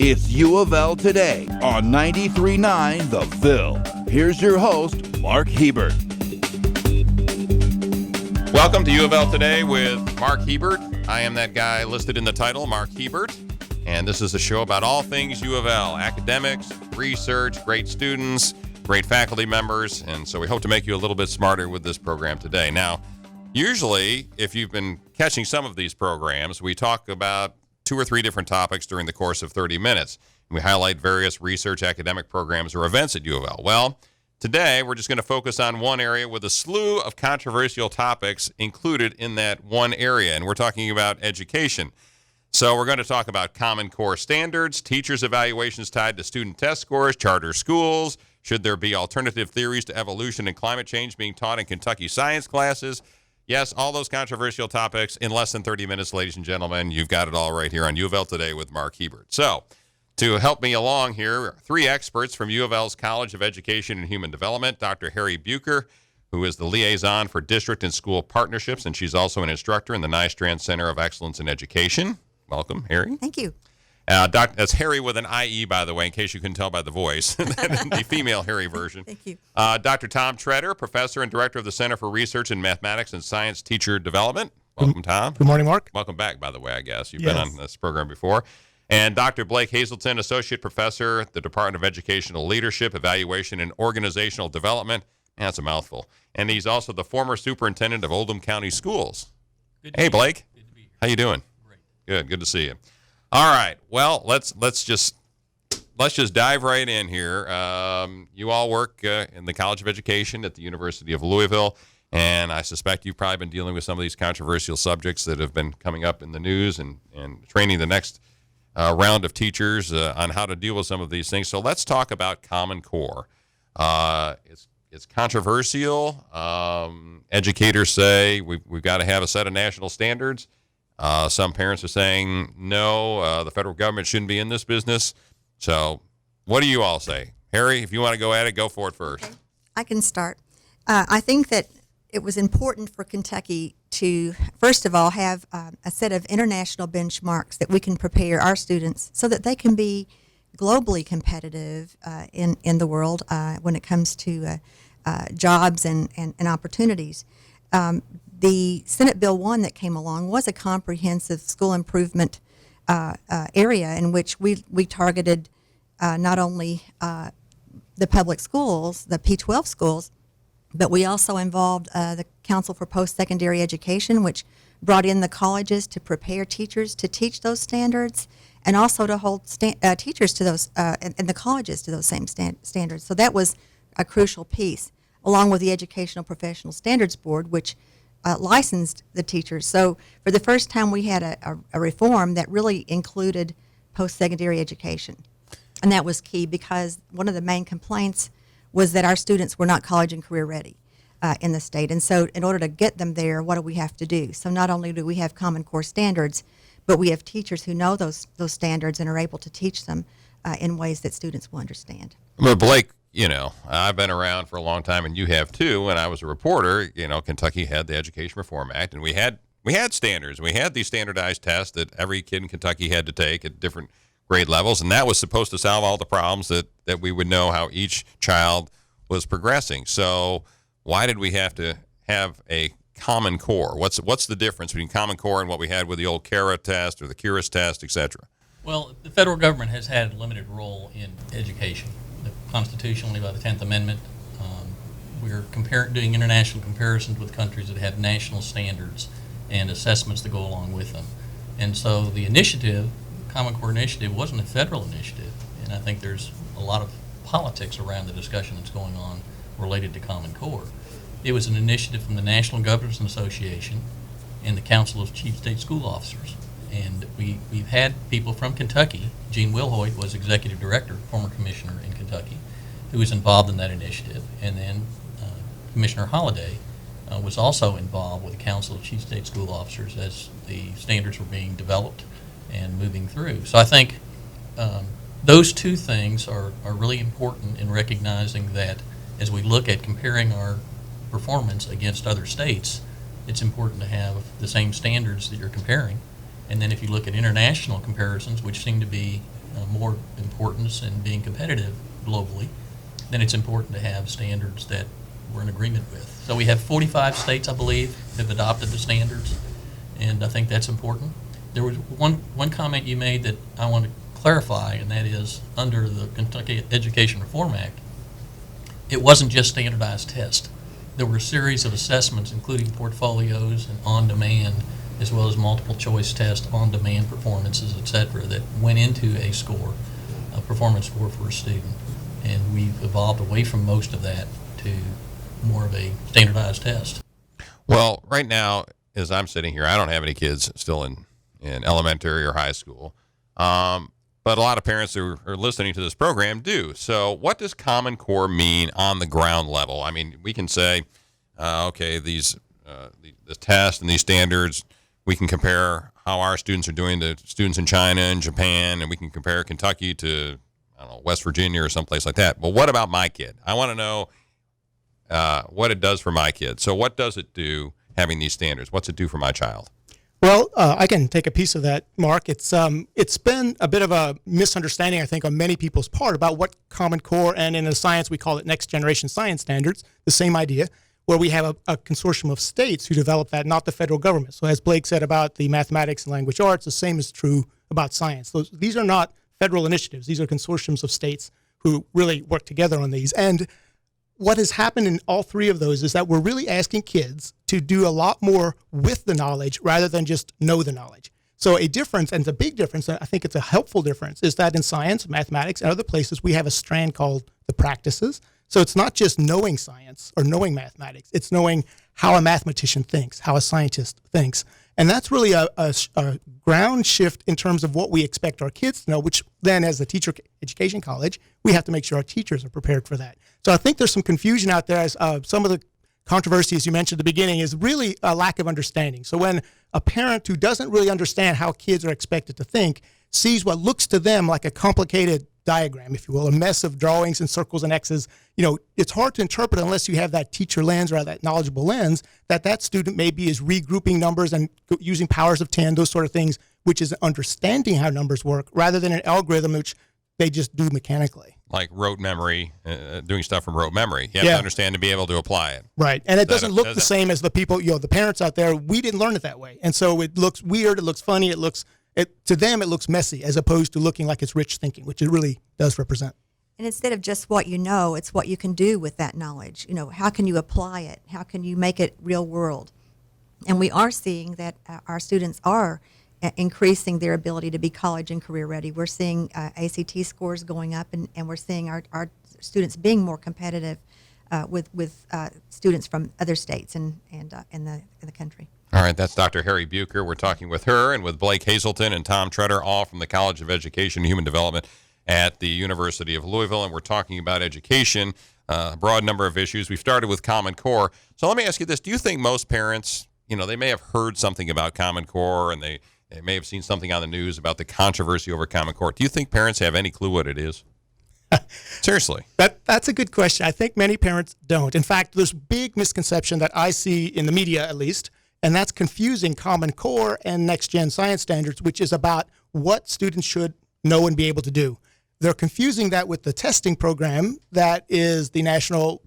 It's U of L Today on 93.9 The Ville. Here's your host, Mark Hebert. Welcome to U of L Today with Mark Hebert. I am that guy listed in the title, Mark Hebert. And this is a show about all things U of L, academics, research, great students, great faculty members. And so we hope to make you a little bit smarter with this program today. Now, usually, if you've been catching some of these programs, we talk about 2 or 3 different topics during the course of 30 minutes. We highlight various research, academic programs, or events at U of L. Well, today we're just going to focus on one area with a slew of controversial topics included in that one area, and we're talking about education. So we're going to talk about Common Core standards, teachers' evaluations tied to student test scores, charter schools, should there be alternative theories to evolution and climate change being taught in Kentucky science classes. Yes, all those controversial topics in less than 30 minutes, ladies and gentlemen. You've got it all right here on U of L Today with Mark Hebert. So, to help me along here, 3 experts from U of L's College of Education and Human Development, Dr. Harry Bucher, who is the liaison for district and school partnerships, and she's also an instructor in the Nystrand Center of Excellence in Education. Welcome, Harry. Thank you. That's Harry with an IE, by the way, in case you couldn't tell by the voice, the female Harry version. Thank you. Dr. Tom Treader, professor and director of the Center for Research in Mathematics and Science Teacher Development. Welcome, Tom. Good morning, Mark. Welcome back, by the way, I guess. You've Yes. been on this program before. And Dr. Blake Hazelton, associate professor at the Department of Educational Leadership, Evaluation, and Organizational Development. That's a mouthful. And he's also the former superintendent of Oldham County Schools. Hey, Blake. Good to be here. How you doing? Great. Good to see you. All right. Well, let's just dive right in here. You all work in the College of Education at the University of Louisville, and I suspect you've probably been dealing with some of these controversial subjects that have been coming up in the news and training the next round of teachers on how to deal with some of these things. So let's talk about Common Core. It's controversial. Educators say we've got to have a set of national standards. Some parents are saying, no, the federal government shouldn't be in this business. So what do you all say? Harry, if you want to go at it, go for it first. Okay. I can start. I think that it was important for Kentucky to, first of all, have a set of international benchmarks that we can prepare our students so that they can be globally competitive in the world when it comes to jobs and opportunities. The Senate Bill 1 that came along was a comprehensive school improvement area in which we targeted not only the public schools, the P-12 schools, but we also involved the Council for Post-Secondary Education, which brought in the colleges to prepare teachers to teach those standards and also to hold teachers to those, and the colleges to those same standards. So that was a crucial piece, along with the Educational Professional Standards Board, which licensed the teachers. So for the first time, we had a reform that really included post-secondary education. And that was key because one of the main complaints was that our students were not college and career ready in the state. And so in order to get them there, what do we have to do? So not only do we have Common Core standards, but we have teachers who know those standards and are able to teach them in ways that students will understand. Well, Blake, you know, I've been around for a long time, and you have too. When I was a reporter, you know, Kentucky had the Education Reform Act, and we had standards. We had these standardized tests that every kid in Kentucky had to take at different grade levels, and that was supposed to solve all the problems that we would know how each child was progressing. So why did we have to have a Common Core? What's the difference between Common Core and what we had with the old CARA test or the CURIS test, et cetera? Well, the federal government has had a limited role in education. Constitutionally, by the 10th Amendment, we're doing international comparisons with countries that have national standards and assessments that go along with them. And so the initiative, Common Core initiative, wasn't a federal initiative. And I think there's a lot of politics around the discussion that's going on related to Common Core. It was an initiative from the National Governors Association and the Council of Chief State School Officers. And we've had people from Kentucky. Gene Wilhoit was executive director, former commissioner in Kentucky, who was involved in that initiative. And then Commissioner Holliday was also involved with the Council of Chief State School Officers as the standards were being developed and moving through. So I think those two things are really important in recognizing that as we look at comparing our performance against other states, it's important to have the same standards that you're comparing. And then if you look at international comparisons, which seem to be more importance in being competitive globally, then it's important to have standards that we're in agreement with. So we have 45 states, I believe, have adopted the standards, and I think that's important. There was one comment you made that I want to clarify, and that is under the Kentucky Education Reform Act, it wasn't just standardized tests. There were a series of assessments, including portfolios and on-demand, as well as multiple choice tests, on-demand performances, et cetera, that went into a score, a performance score for a student. And we've evolved away from most of that to more of a standardized test. Well, right now, as I'm sitting here, I don't have any kids still in elementary or high school. But a lot of parents who are listening to this program do. So what does Common Core mean on the ground level? I mean, we can say, okay, the tests and these standards, we can compare how our students are doing to students in China and Japan, and we can compare Kentucky to, I don't know, West Virginia or someplace like that. But what about my kid? I want to know what it does for my kid. So what does it do, having these standards? What's it do for my child? Well, I can take a piece of that, Mark. It's been a bit of a misunderstanding, I think, on many people's part about what Common Core, and in the science we call it Next Generation Science Standards, the same idea, where we have a consortium of states who develop that, not the federal government. So as Blake said about the mathematics and language arts, the same is true about science. These are not federal initiatives. These are consortiums of states who really work together on these. And what has happened in all three of those is that we're really asking kids to do a lot more with the knowledge rather than just know the knowledge. So a difference, and it's a big difference, and I think it's a helpful difference, is that in science, mathematics, and other places, we have a strand called the practices. So it's not just knowing science or knowing mathematics. It's knowing how a mathematician thinks, how a scientist thinks. And that's really a ground shift in terms of what we expect our kids to know, which then as a teacher education college, we have to make sure our teachers are prepared for that. So I think there's some confusion out there as some of the controversy, as you mentioned at the beginning, is really a lack of understanding. So when a parent who doesn't really understand how kids are expected to think sees what looks to them like a complicated diagram, if you will, a mess of drawings and circles and X's, it's hard to interpret unless you have that teacher lens or that knowledgeable lens that student maybe is regrouping numbers and using powers of 10, those sort of things, which is understanding how numbers work rather than an algorithm which they just do mechanically. Like rote memory, doing stuff from rote memory. You have to understand to be able to apply it. Right. And it doesn't look the same as the people, the parents out there. We didn't learn it that way. And so it looks weird. It looks funny. To them, it looks messy as opposed to looking like it's rich thinking, which it really does represent. And instead of just what you know, it's what you can do with that knowledge. How can you apply it? How can you make it real world? And we are seeing that our students are increasing their ability to be college and career ready. We're seeing ACT scores going up, and we're seeing our students being more competitive with students from other states and in the country. All right, that's Dr. Harry Bucher. We're talking with her and with Blake Hazelton and Tom Treader, all from the College of Education and Human Development at the University of Louisville, and we're talking about education, a broad number of issues. We've started with Common Core. So let me ask you this. Do you think most parents, they may have heard something about Common Core, and they may have seen something on the news about the controversy over Common Core. Do you think parents have any clue what it is? Seriously. That's a good question. I think many parents don't. In fact, there's a big misconception that I see in the media, at least, and that's confusing Common Core and Next Gen Science Standards, which is about what students should know and be able to do. They're confusing that with the testing program that is the national,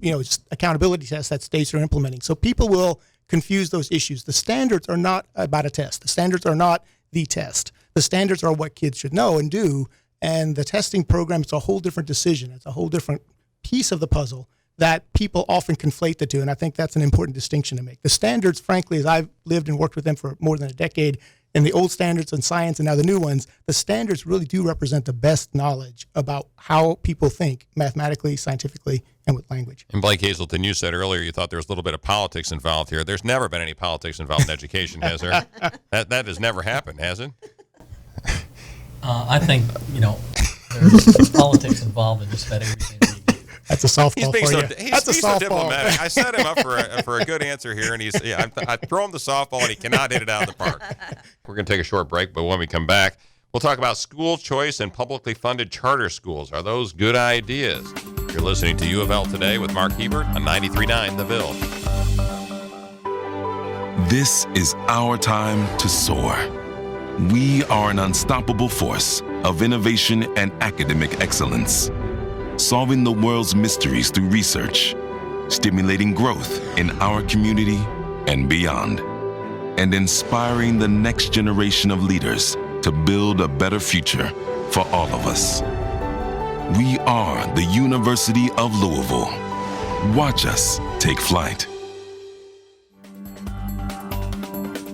accountability test that states are implementing. So people will confuse those issues. The standards are not about a test. The standards are not the test. The standards are what kids should know and do, and the testing program is a whole different decision. It's a whole different piece of the puzzle that people often conflate the two, and I think that's an important distinction to make. The standards, frankly, as I've lived and worked with them for more than a decade, and the old standards in science and now the new ones, the standards really do represent the best knowledge about how people think mathematically, scientifically, and with language. And Blake Hazelton, you said earlier you thought there was a little bit of politics involved here. There's never been any politics involved in education, has there? That has never happened, has it? I think, there's politics involved in just about everything we do. That's a softball for you. He's being so diplomatic. I set him up for a good answer here, and I throw him the softball, and he cannot hit it out of the park. We're going to take a short break, but when we come back, we'll talk about school choice and publicly funded charter schools. Are those good ideas? You're listening to UofL Today with Mark Hebert on 93.9 The Ville. This is our time to soar. We are an unstoppable force of innovation and academic excellence, solving the world's mysteries through research, stimulating growth in our community and beyond, and inspiring the next generation of leaders to build a better future for all of us. We are the University of Louisville. Watch us take flight.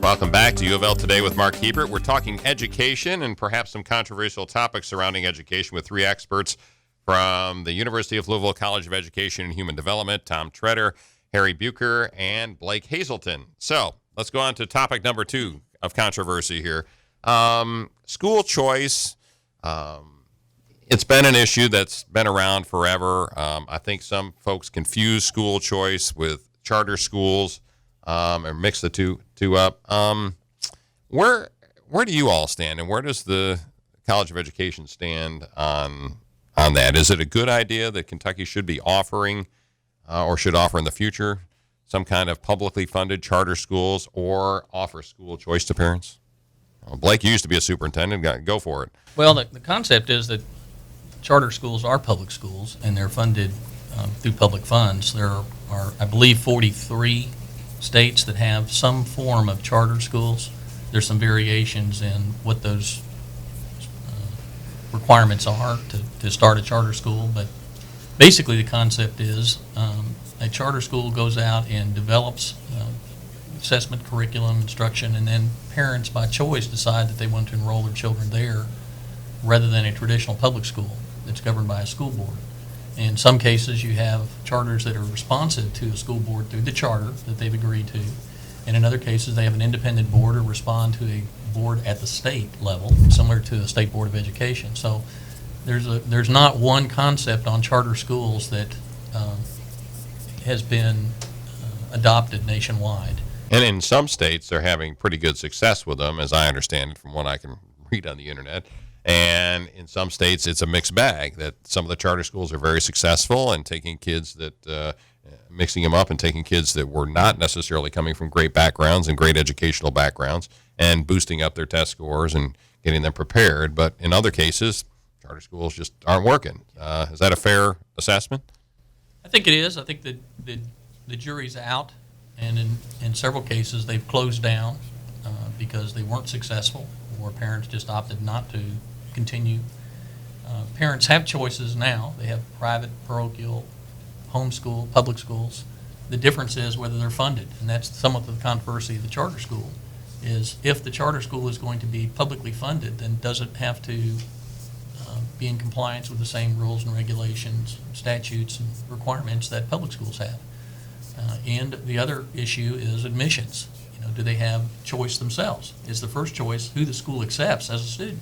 Welcome back to UofL Today with Mark Hebert. We're talking education and perhaps some controversial topics surrounding education with three experts from the University of Louisville College of Education and Human Development, Tom Tretter, Harry Bucher, and Blake Hazelton. So let's go on to topic number 2 of controversy here. School choice. It's been an issue that's been around forever. I think some folks confuse school choice with charter schools or mix the two up. Where do you all stand, and where does the College of Education stand on that? Is it a good idea that Kentucky should be offering or should offer in the future some kind of publicly funded charter schools or offer school choice to parents? Well, Blake, you used to be a superintendent. Go for it. Well, the concept is that charter schools are public schools, and they're funded through public funds. There are, I believe, 43 states that have some form of charter schools. There's some variations in what those requirements are to start a charter school, but basically the concept is a charter school goes out and develops assessment, curriculum, instruction, and then parents by choice decide that they want to enroll their children there rather than a traditional public school that's governed by a school board. In some cases, you have charters that are responsive to a school board through the charter that they've agreed to, and in other cases, they have an independent board or respond to a board at the state level, similar to a state board of education. So there's not one concept on charter schools that has been adopted nationwide. And in some states, they're having pretty good success with them, as I understand it from what I can read on the internet. And in some states, it's a mixed bag, that some of the charter schools are very successful and taking kids that, mixing them up and taking kids that were not necessarily coming from great backgrounds and great educational backgrounds and boosting up their test scores and getting them prepared. But in other cases, charter schools just aren't working. Is that a fair assessment? I think it is. I think that the jury's out, and in several cases, they've closed down because they weren't successful, or parents just opted not to continue. Parents have choices now. They have private, parochial, homeschool, public schools. The difference is whether they're funded, and that's somewhat the controversy of the charter school, is if the charter school is going to be publicly funded, then does it have to be in compliance with the same rules and regulations, statutes, and requirements that public schools have? And the other issue is admissions. Do they have choice themselves? Is the first choice who the school accepts as a student?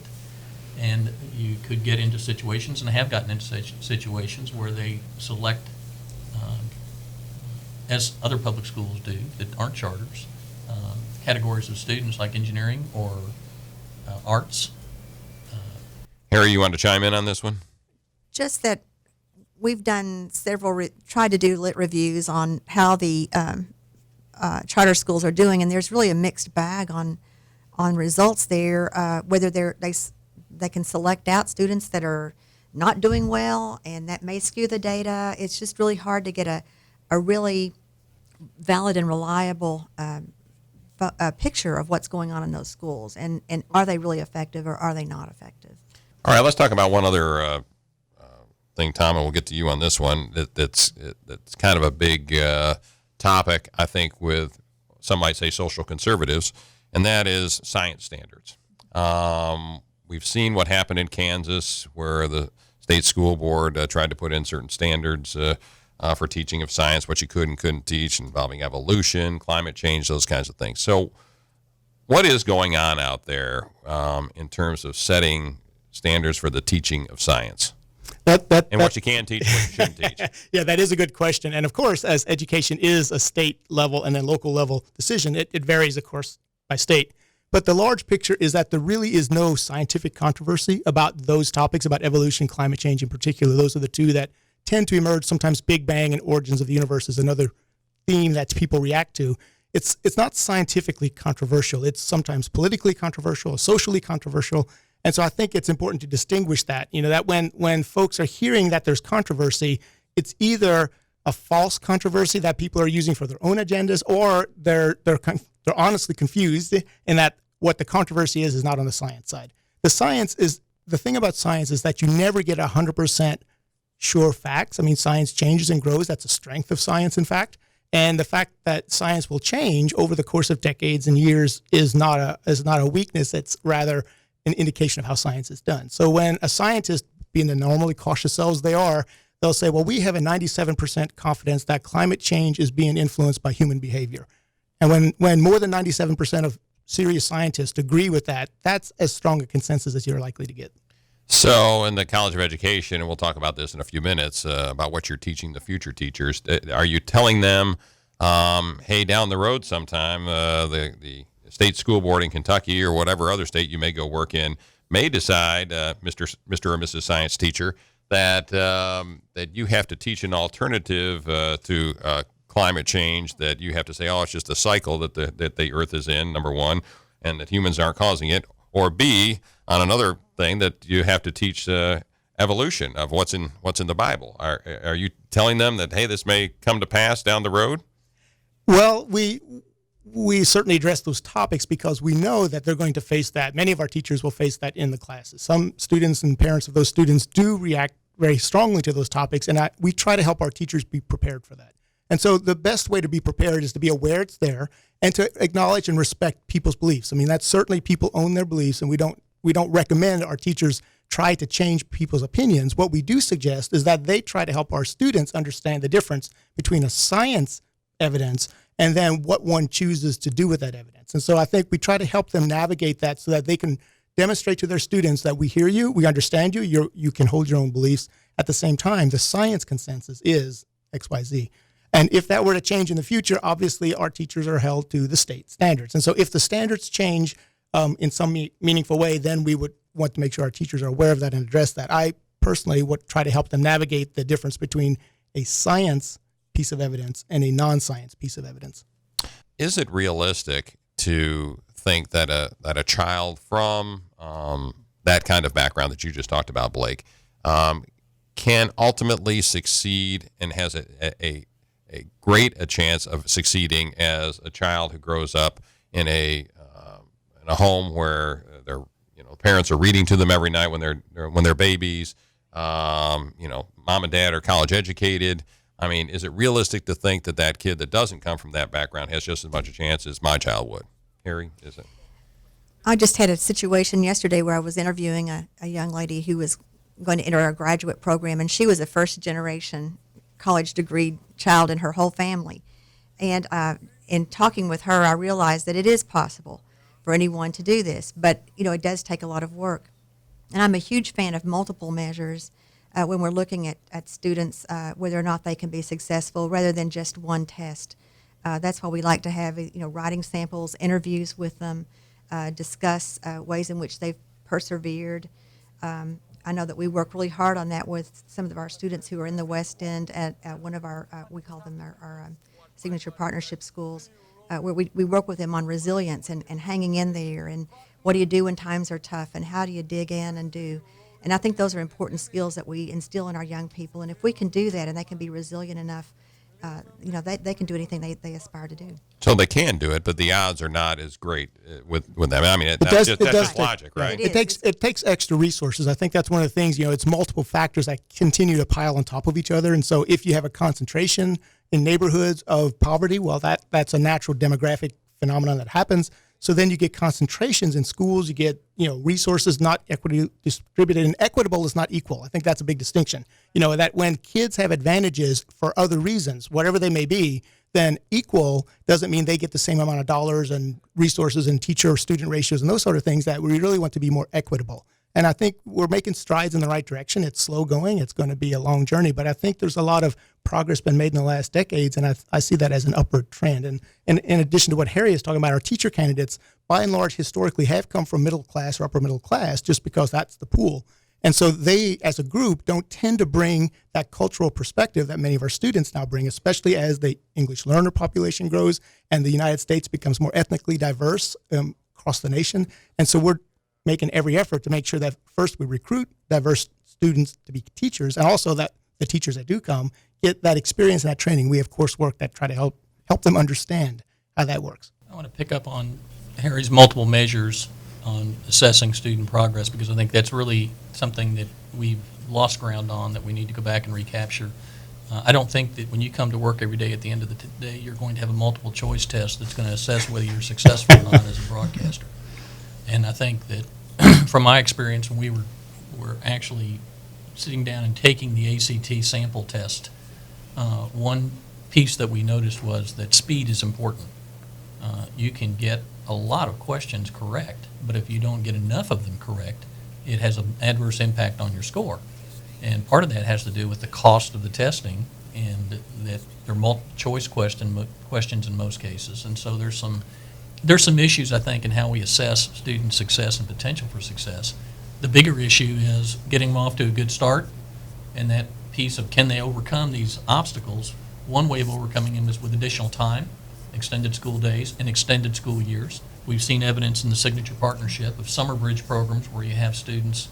And you could get into situations, and have gotten into situations, where they select, as other public schools do that aren't charters, categories of students like engineering or arts. Harry, you want to chime in on this one? Just that we've done tried to do lit reviews on how the charter schools are doing, and there's really a mixed bag on results there. Whether they can select out students that are not doing well, and that may skew the data. It's just really hard to get a really valid and reliable picture of what's going on in those schools, and are they really effective or are they not effective? All right, let's talk about one other thing, Tom, and we'll get to you on this one. That's kind of a big topic, I think, with some might say social conservatives, and that is science standards. We've seen what happened in Kansas, where the state school board tried to put in certain standards for teaching of science, what you could and couldn't teach, involving evolution, climate change, those kinds of things. So what is going on out there in terms of setting standards for the teaching of science? What you can teach, what you shouldn't teach. Yeah, that is a good question. And of course, as education is a state level and then local level decision, it varies, of course, by state. But the large picture is that there really is no scientific controversy about those topics, about evolution, climate change in particular. Those are the two that tend to emerge. Sometimes Big Bang and origins of the universe is another theme that people react to. it's not scientifically controversial. It's sometimes politically controversial, socially controversial. And so I think it's important to distinguish that, that when folks are hearing that there's controversy, it's either a false controversy that people are using for their own agendas, or they're honestly confused in that what the controversy is not on the science side. The thing about science is that you never get 100% sure facts. I mean, science changes and grows. That's a strength of science, in fact. And the fact that science will change over the course of decades and years is not a weakness. It's rather an indication of how science is done. So when a scientist, being the normally cautious selves they are, they'll say, well, we have a 97% confidence that climate change is being influenced by human behavior. And when more than 97% of serious scientists agree with that, that's as strong a consensus as you're likely to get. So in the College of Education, and we'll talk about this in a few minutes, about what you're teaching the future teachers, are you telling them, hey, down the road sometime, the state school board in Kentucky or whatever other state you may go work in may decide, Mr. or Mrs. Science teacher, that you have to teach an alternative to climate change, that you have to say, oh, it's just a cycle that the Earth is in, number one, and that humans aren't causing it, or B, on another thing, that you have to teach evolution of what's in the Bible. Are you telling them that, hey, this may come to pass down the road? Well, we certainly address those topics because we know that they're going to face that. Many of our teachers will face that in the classes. Some students and parents of those students do react very strongly to those topics, and we try to help our teachers be prepared for that. And so the best way to be prepared is to be aware it's there and to acknowledge and respect people's beliefs. I mean, that's certainly, people own their beliefs, and we don't recommend our teachers try to change people's opinions. What we do suggest is that they try to help our students understand the difference between a science evidence and then what one chooses to do with that evidence. And so I think we try to help them navigate that so that they can demonstrate to their students that we hear you, we understand you, you can hold your own beliefs. At the same time, the science consensus is XYZ. And if that were to change in the future, obviously our teachers are held to the state standards. And so if the standards change in some meaningful way, then we would want to make sure our teachers are aware of that and address that. I personally would try to help them navigate the difference between a science piece of evidence and a non-science piece of evidence. Is it realistic to think that a child from that kind of background that you just talked about, Blake, can ultimately succeed and has a great a chance of succeeding as a child who grows up in a home where their parents are reading to them every night when they're babies, mom and dad are college educated? I mean, is it realistic to think that kid that doesn't come from that background has just as much a chance as my child would? Harry, is it? I just had a situation yesterday where I was interviewing a young lady who was going to enter our graduate program, and she was a first-generation college degree child in her whole family. And in talking with her, I realized that it is possible for anyone to do this, but it does take a lot of work. And I'm a huge fan of multiple measures when we're looking at students, whether or not they can be successful, rather than just one test. That's why we like to have writing samples, interviews with them, discuss ways in which they've persevered. I know that we work really hard on that with some of our students who are in the West End at one of our, we call them our signature partnership schools, where we work with them on resilience and hanging in there, and what do you do when times are tough, and how do you dig in and do. And I think those are important skills that we instill in our young people, and if we can do that and they can be resilient enough, they can do anything they aspire to do. So they can do it, but the odds are not as great with them. I mean, that's just logic, right? It takes extra resources. I think that's one of the things, it's multiple factors that continue to pile on top of each other. And so if you have a concentration in neighborhoods of poverty, well, that's a natural demographic phenomenon that happens. So then you get concentrations in schools, you get, resources not equity distributed, and equitable is not equal. I think that's a big distinction. That when kids have advantages for other reasons, whatever they may be, then equal doesn't mean they get the same amount of dollars and resources and teacher-student ratios and those sort of things. That we really want to be more equitable. And I think we're making strides in the right direction. It's slow going. It's going to be a long journey. But I think there's a lot of progress been made in the last decades, and I see that as an upward trend. And in addition to what Harry is talking about, our teacher candidates, by and large, historically have come from middle class or upper middle class just because that's the pool. And so they, as a group, don't tend to bring that cultural perspective that many of our students now bring, especially as the English learner population grows and the United States becomes more ethnically diverse across the nation. And so we're making every effort to make sure that first we recruit diverse students to be teachers, and also that the teachers that do come get that experience and that training. We have coursework that try to help them understand how that works. I want to pick up on Harry's multiple measures on assessing student progress, because I think that's really something that we've lost ground on that we need to go back and recapture. I don't think that when you come to work every day at the end of the day, you're going to have a multiple choice test that's going to assess whether you're successful or not as a broadcaster. And I think that from my experience, when we were actually sitting down and taking the ACT sample test, one piece that we noticed was that speed is important. You can get a lot of questions correct, but if you don't get enough of them correct, it has an adverse impact on your score. And part of that has to do with the cost of the testing, and that they're multiple choice questions in most cases. And so there's some issues, I think, in how we assess student success and potential for success. The bigger issue is getting them off to a good start, and that piece of can they overcome these obstacles. One way of overcoming them is with additional time, extended school days, and extended school years. We've seen evidence in the Signature Partnership of summer bridge programs where you have students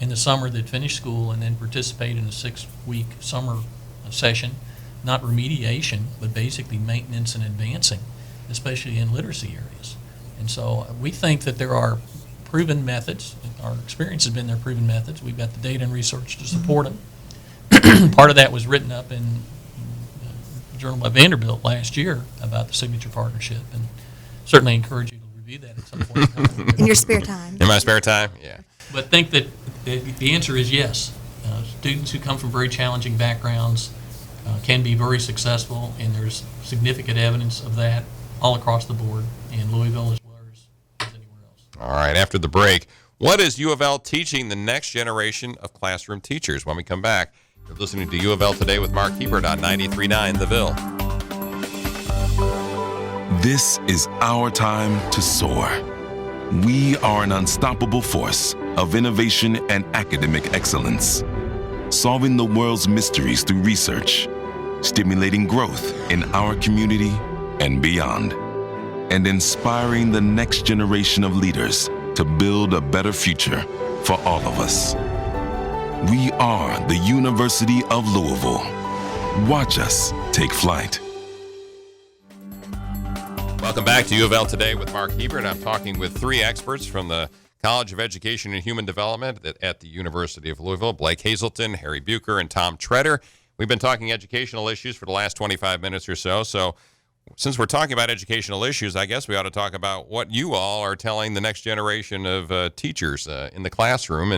in the summer that finish school and then participate in a 6-week summer session, not remediation, but basically maintenance and advancing, especially in literacy areas. And so we think that there are proven methods. Our experience has been there are proven methods. We've got the data and research to support them. Part of that was written up in the Journal by Vanderbilt last year about the Signature Partnership, and certainly encourage you to review that at some point. In your spare time. In my spare time, yeah. But think that the answer is yes. Students who come from very challenging backgrounds can be very successful, and there's significant evidence of that all across the board in Louisville as well as anywhere else. All right, after the break, what is UofL teaching the next generation of classroom teachers? When we come back, you're listening to UofL Today with Mark Hebert on 93.9 The Ville. This is our time to soar. We are an unstoppable force of innovation and academic excellence, solving the world's mysteries through research, stimulating growth in our community and beyond, and inspiring the next generation of leaders to build a better future for all of us. We are the University of Louisville. Watch us take flight. Welcome back to UofL Today with Mark Hebert. I'm talking with three experts from the College of Education and Human Development at the University of Louisville: Blake Hazelton, Harry Bucher, and Tom Treader. We've been talking educational issues for the last 25 minutes or so. So since we're talking about educational issues, I guess we ought to talk about what you all are telling the next generation of teachers in the classroom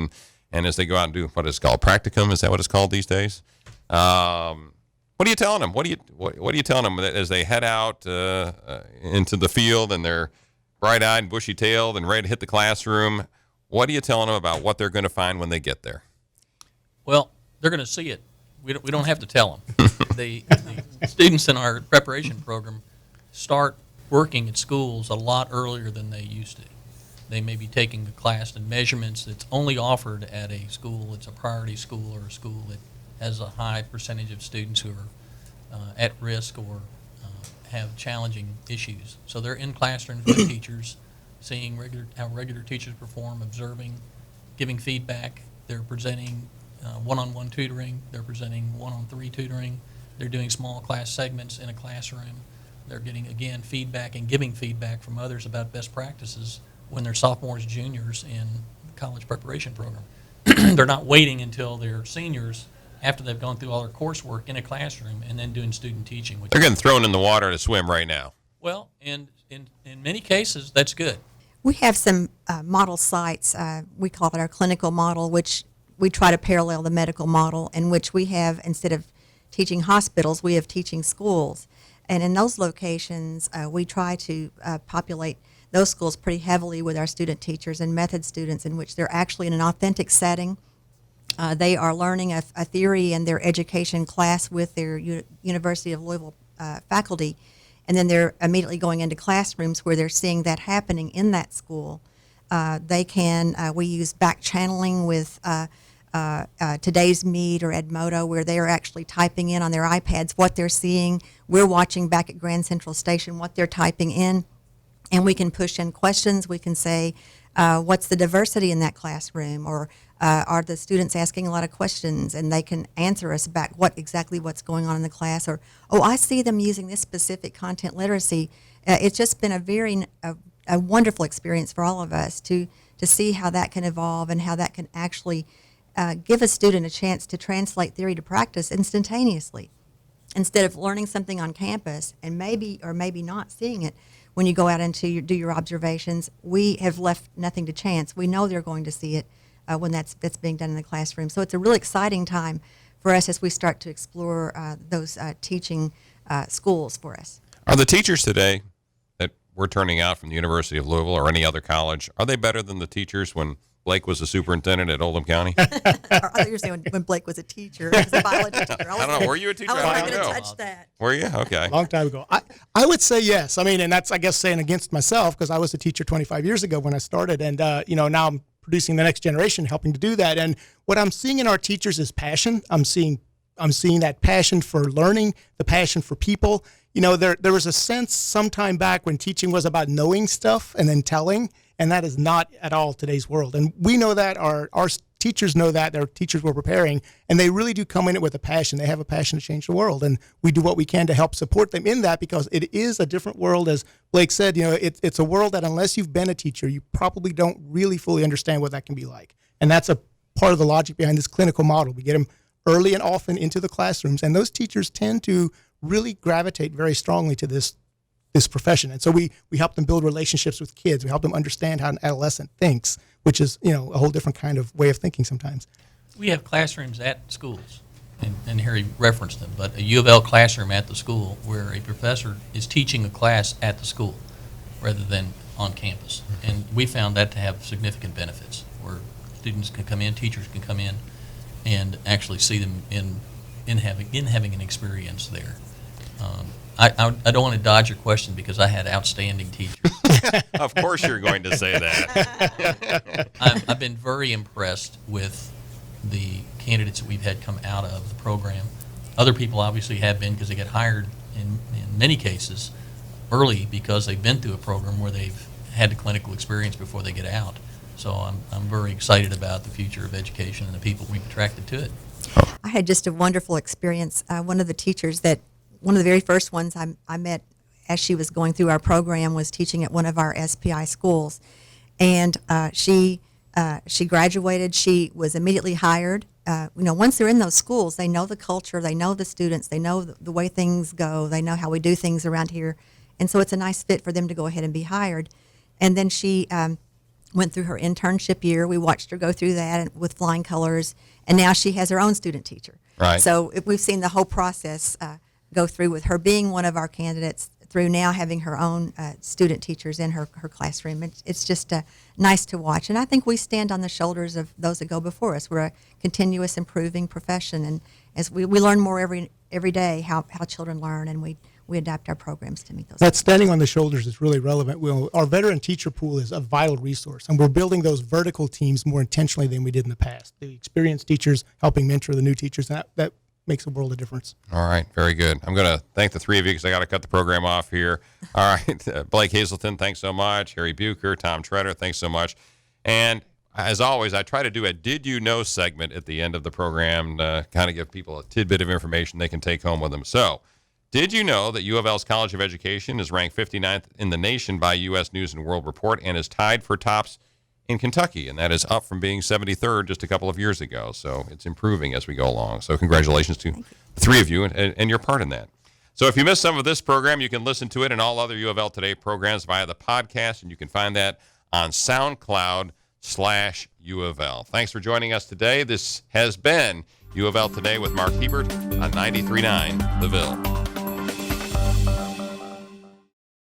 and as they go out and do what is called practicum. Is that what it's called these days? What are you telling them? What are you telling them as they head out into the field and they're bright-eyed and bushy-tailed and ready to hit the classroom? What are you telling them about what they're going to find when they get there? Well, they're going to see it. We don't have to tell them. The students in our preparation program start working at schools a lot earlier than they used to. They may be taking a class in measurements that's only offered at a school that's a priority school or a school that has a high percentage of students who are at risk or have challenging issues. So they're in classrooms with teachers, seeing how regular teachers perform, observing, giving feedback. They're presenting one-on-one tutoring. They're presenting one-on-three tutoring. They're doing small class segments in a classroom. They're getting, again, feedback and giving feedback from others about best practices when they're sophomores, juniors in the college preparation program. They're not waiting until they're seniors after they've gone through all their coursework in a classroom and then doing student teaching. They're getting thrown in the water to swim right now. Well, and in many cases, that's good. We have some model sites. We call it our clinical model, which we try to parallel the medical model, in which we have, instead of teaching hospitals, we have teaching schools. And in those locations, we try to populate those schools pretty heavily with our student teachers and method students, in which they're actually in an authentic setting. They are learning a theory in their education class with their University of Louisville faculty, and then they're immediately going into classrooms where they're seeing that happening in that school. We use back channeling with Today's Meet or Edmodo, where they are actually typing in on their iPads what they're seeing. We're watching back at Grand Central Station what they're typing in, and we can push in questions. We can say, what's the diversity in that classroom, or are the students asking a lot of questions, and they can answer us back what's going on in the class, or, oh, I see them using this specific content literacy. It's just been a wonderful experience for all of us to see how that can evolve and how that can actually give a student a chance to translate theory to practice instantaneously. Instead of learning something on campus and maybe or maybe not seeing it when you go out and do your observations, we have left nothing to chance. We know they're going to see it when that's being done in the classroom. So it's a really exciting time for us as we start to explore those teaching schools for us. Are the teachers today that we're turning out from the University of Louisville or any other college, are they better than the teachers when Blake was a superintendent at Oldham County? I thought you were saying when Blake was a teacher, he was a biology teacher. I don't know. Were you a teacher? I was I not don't going to know. touch that. Were you? Okay. Long time ago. I would say yes. I mean, and that's, I guess, saying against myself, because I was a teacher 25 years ago when I started, and now I'm producing the next generation, helping to do that. And what I'm seeing in our teachers is passion. I'm seeing that passion for learning, the passion for people. There was a sense sometime back when teaching was about knowing stuff and then telling, and that is not at all today's world. And we know that, our teachers know that, their teachers were preparing, and they really do come in it with a passion. They have a passion to change the world, and we do what we can to help support them in that, because it is a different world. As Blake said, it's a world that unless you've been a teacher, you probably don't really fully understand what that can be like. And that's a part of the logic behind this clinical model. We get them early and often into the classrooms, and those teachers tend to really gravitate very strongly to this profession. And so we help them build relationships with kids. We help them understand how an adolescent thinks, which is, a whole different kind of way of thinking sometimes. We have classrooms at schools, and Harry referenced them, but a U of L classroom at the school where a professor is teaching a class at the school rather than on campus. And we found that to have significant benefits, where students can come in, teachers can come in, and actually see them in having an experience there. I don't want to dodge your question because I had outstanding teachers. Of course you're going to say that. I've been very impressed with the candidates that we've had come out of the program. Other people obviously have been, because they get hired in many cases early because they've been through a program where they've had the clinical experience before they get out. So I'm very excited about the future of education and the people we've attracted to it. I had just a wonderful experience. One of the very first ones I met as she was going through our program was teaching at one of our SPI schools. And she graduated. She was immediately hired. Once they're in those schools, they know the culture, they know the students, they know the way things go, they know how we do things around here. And so it's a nice fit for them to go ahead and be hired. And then she went through her internship year. We watched her go through that with flying colors. And now she has her own student teacher. Right. So we've seen the whole process go through, with her being one of our candidates, through now having her own student teachers in her classroom. It's just nice to watch. And I think we stand on the shoulders of those that go before us. We're a continuous improving profession. And as we learn more every day how children learn, and we adapt our programs to meet those. That standing on the shoulders is really relevant. Our veteran teacher pool is a vital resource, and we're building those vertical teams more intentionally than we did in the past. The experienced teachers helping mentor the new teachers, and that makes a world of difference. All right, very good. I'm going to thank the three of you because I got to cut the program off here. All right, Blake Hazelton, thanks so much. Harry Bucher, Tom Treader, thanks so much. And as always, I try to do a Did You Know segment at the end of the program to kind of give people a tidbit of information they can take home with them. So, did you know that U of L's College of Education is ranked 59th in the nation by U.S. News and World Report and is tied for tops in Kentucky, and that is up from being 73rd just a couple of years ago. So it's improving as we go along. So congratulations to the three of you and your part in that. So if you missed some of this program, you can listen to it and all other U of L Today programs via the podcast, and you can find that on SoundCloud/U of L. Thanks for joining us today. This has been U of L Today with Mark Hebert on 93.9 The Ville.